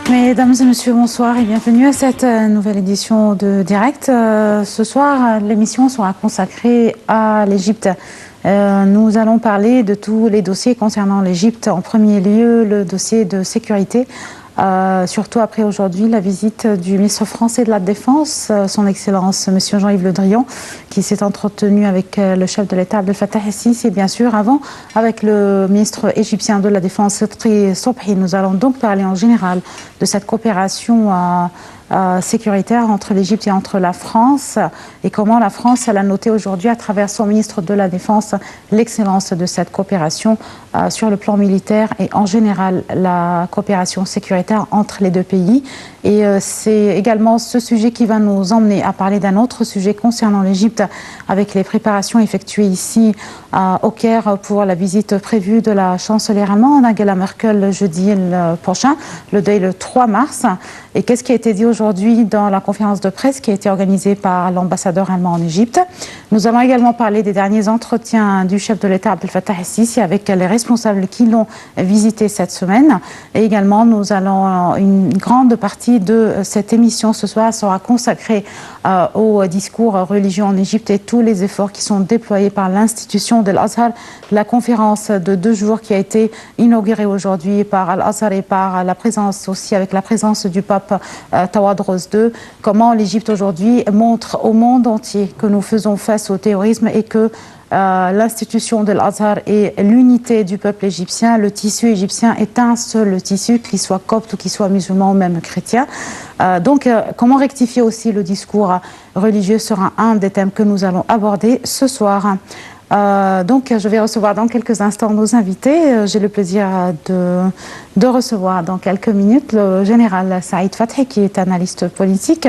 Mesdames et messieurs, bonsoir et bienvenue à cette nouvelle édition de Direct. Ce soir, l'émission sera consacrée à l'Égypte. Nous allons parler de tous les dossiers concernant l'Égypte. En premier lieu, le dossier de sécurité. Surtout après aujourd'hui la visite du ministre français de la Défense, son Excellence M. Jean-Yves Le Drian, qui s'est entretenu avec le chef de l'État Abdel Fattah el-Sisi et bien sûr avant avec le ministre égyptien de la Défense Tri Sobhi. Nous allons donc parler en général de cette coopération sécuritaire entre l'Égypte et entre la France et comment la France elle a noté aujourd'hui à travers son ministre de la Défense l'excellence de cette coopération sur le plan militaire et en général la coopération sécuritaire entre les deux pays. Et c'est également ce sujet qui va nous emmener à parler d'un autre sujet concernant l'Égypte avec les préparations effectuées ici au Caire pour la visite prévue de la chancelière allemande Angela Merkel jeudi prochain, le 3 mars. Et qu'est-ce qui a été dit aujourd'hui dans la conférence de presse qui a été organisée par l'ambassadeur allemand en Égypte? Nous allons également parler des derniers entretiens du chef de l'État Abdel Fattah el-Sisi avec les responsables qui l'ont visité cette semaine. Et également, nous allons, une grande partie de cette émission ce soir sera consacrée au discours religieux en Égypte et tous les efforts qui sont déployés par l'institution de l'Azhar. La conférence de 2 jours qui a été inaugurée aujourd'hui par Al-Azhar et par la présence aussi avec la présence du pape Tawadros II, comment l'Égypte aujourd'hui montre au monde entier que nous faisons face au terrorisme et que l'institution de l'Azhar et l'unité du peuple égyptien, le tissu égyptien est un seul tissu, qu'il soit copte ou qu'il soit musulman ou même chrétien. Donc, comment rectifier aussi le discours religieux sera un des thèmes que nous allons aborder ce soir. Donc, je vais recevoir dans quelques instants nos invités. J'ai le plaisir de recevoir dans quelques minutes le général Saïd Fathi, qui est analyste politique,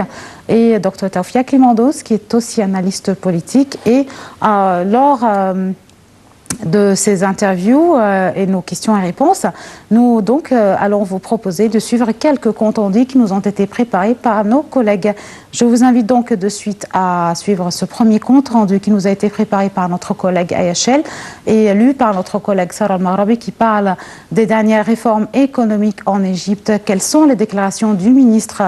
et Dr Taoufia Klimandos, qui est aussi analyste politique. Et lors de ces interviews et nos questions et réponses, nous donc allons vous proposer de suivre quelques comptes rendus qui nous ont été préparés par nos collègues. Je vous invite donc de suite à suivre ce premier compte rendu qui nous a été préparé par notre collègue AHL et lu par notre collègue Sarah Al-Maghrabi qui parle des dernières réformes économiques en Égypte. Quelles sont les déclarations du ministre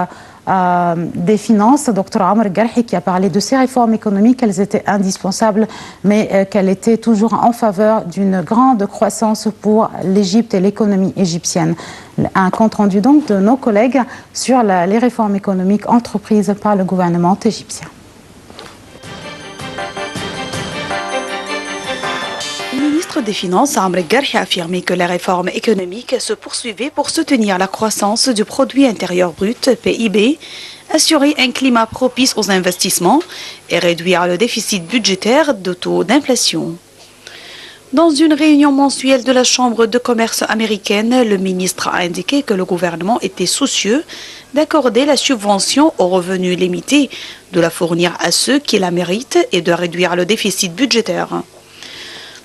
des Finances, Dr Amr Garhi, qui a parlé de ces réformes économiques, qu'elles étaient indispensables, mais qu'elles étaient toujours en faveur d'une grande croissance pour l'Égypte et l'économie égyptienne. Un compte rendu donc de nos collègues sur les réformes économiques entreprises par le gouvernement égyptien. Le ministre des Finances, Amr Garhi, a affirmé que les réformes économiques se poursuivaient pour soutenir la croissance du produit intérieur brut, PIB, assurer un climat propice aux investissements et réduire le déficit budgétaire de taux d'inflation. Dans une réunion mensuelle de la Chambre de commerce américaine, le ministre a indiqué que le gouvernement était soucieux d'accorder la subvention aux revenus limités, de la fournir à ceux qui la méritent et de réduire le déficit budgétaire.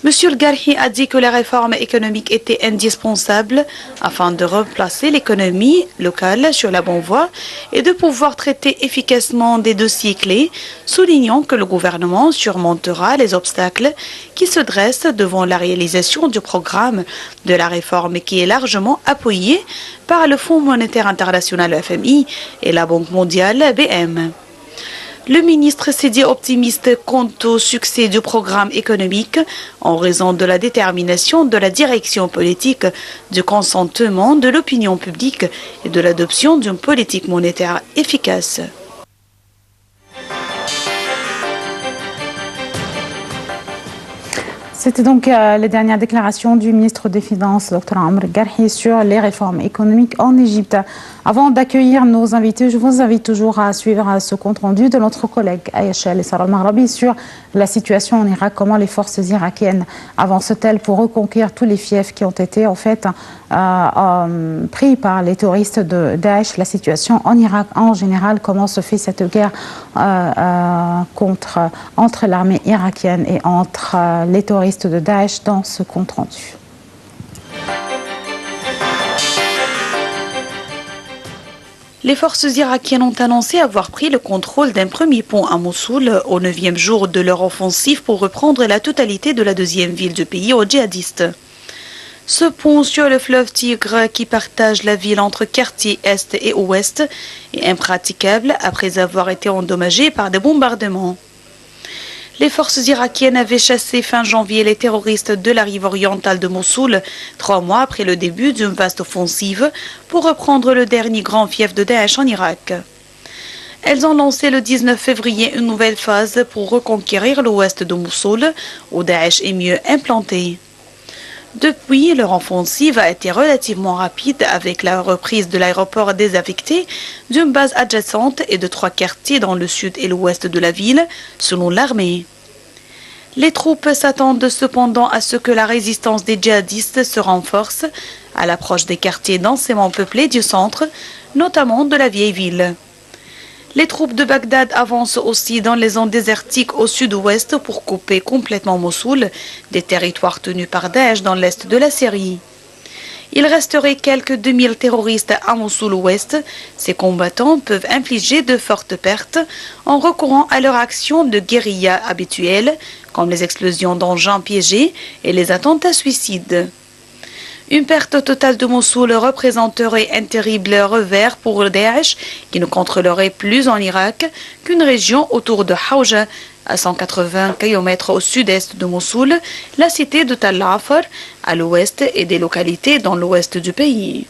Monsieur Garhi a dit que les réformes économiques étaient indispensables afin de replacer l'économie locale sur la bonne voie et de pouvoir traiter efficacement des dossiers clés, soulignant que le gouvernement surmontera les obstacles qui se dressent devant la réalisation du programme de la réforme qui est largement appuyé par le Fonds monétaire international FMI et la Banque mondiale BM. Le ministre s'est dit optimiste quant au succès du programme économique en raison de la détermination de la direction politique, du consentement de l'opinion publique et de l'adoption d'une politique monétaire efficace. C'était donc les dernières déclarations du ministre des Finances, Dr Amr Garhi, sur les réformes économiques en Égypte. Avant d'accueillir nos invités, je vous invite toujours à suivre ce compte rendu de notre collègue AHL et Sarah Al-Maghrabi sur la situation en Irak, comment les forces irakiennes avancent-elles pour reconquérir tous les fiefs qui ont été en fait pris par les terroristes de Daesh, la situation en Irak en général, comment se fait cette guerre entre l'armée irakienne et entre les terroristes de Daesh dans ce compte rendu. Les forces irakiennes ont annoncé avoir pris le contrôle d'un premier pont à Mossoul au 9e jour de leur offensive pour reprendre la totalité de la deuxième ville du pays aux djihadistes. Ce pont sur le fleuve Tigre qui partage la ville entre quartiers est et ouest est impraticable après avoir été endommagé par des bombardements. Les forces irakiennes avaient chassé fin janvier les terroristes de la rive orientale de Mossoul, 3 mois après le début d'une vaste offensive pour reprendre le dernier grand fief de Daesh en Irak. Elles ont lancé le 19 février une nouvelle phase pour reconquérir l'ouest de Mossoul, où Daesh est mieux implanté. Depuis, leur offensive a été relativement rapide avec la reprise de l'aéroport désaffecté, d'une base adjacente et de 3 quartiers dans le sud et l'ouest de la ville, selon l'armée. Les troupes s'attendent cependant à ce que la résistance des djihadistes se renforce à l'approche des quartiers densément peuplés du centre, notamment de la vieille ville. Les troupes de Bagdad avancent aussi dans les zones désertiques au sud-ouest pour couper complètement Mossoul, des territoires tenus par Daesh dans l'est de la Syrie. Il resterait quelques 2000 terroristes à Mossoul-Ouest. Ces combattants peuvent infliger de fortes pertes en recourant à leur action de guérilla habituelle, comme les explosions d'engins piégés et les attentats suicides. Une perte totale de Mossoul représenterait un terrible revers pour le Daesh qui ne contrôlerait plus en Irak qu'une région autour de Hawja, à 180 km au sud-est de Mossoul, la cité de Tal Afar à l'ouest et des localités dans l'ouest du pays.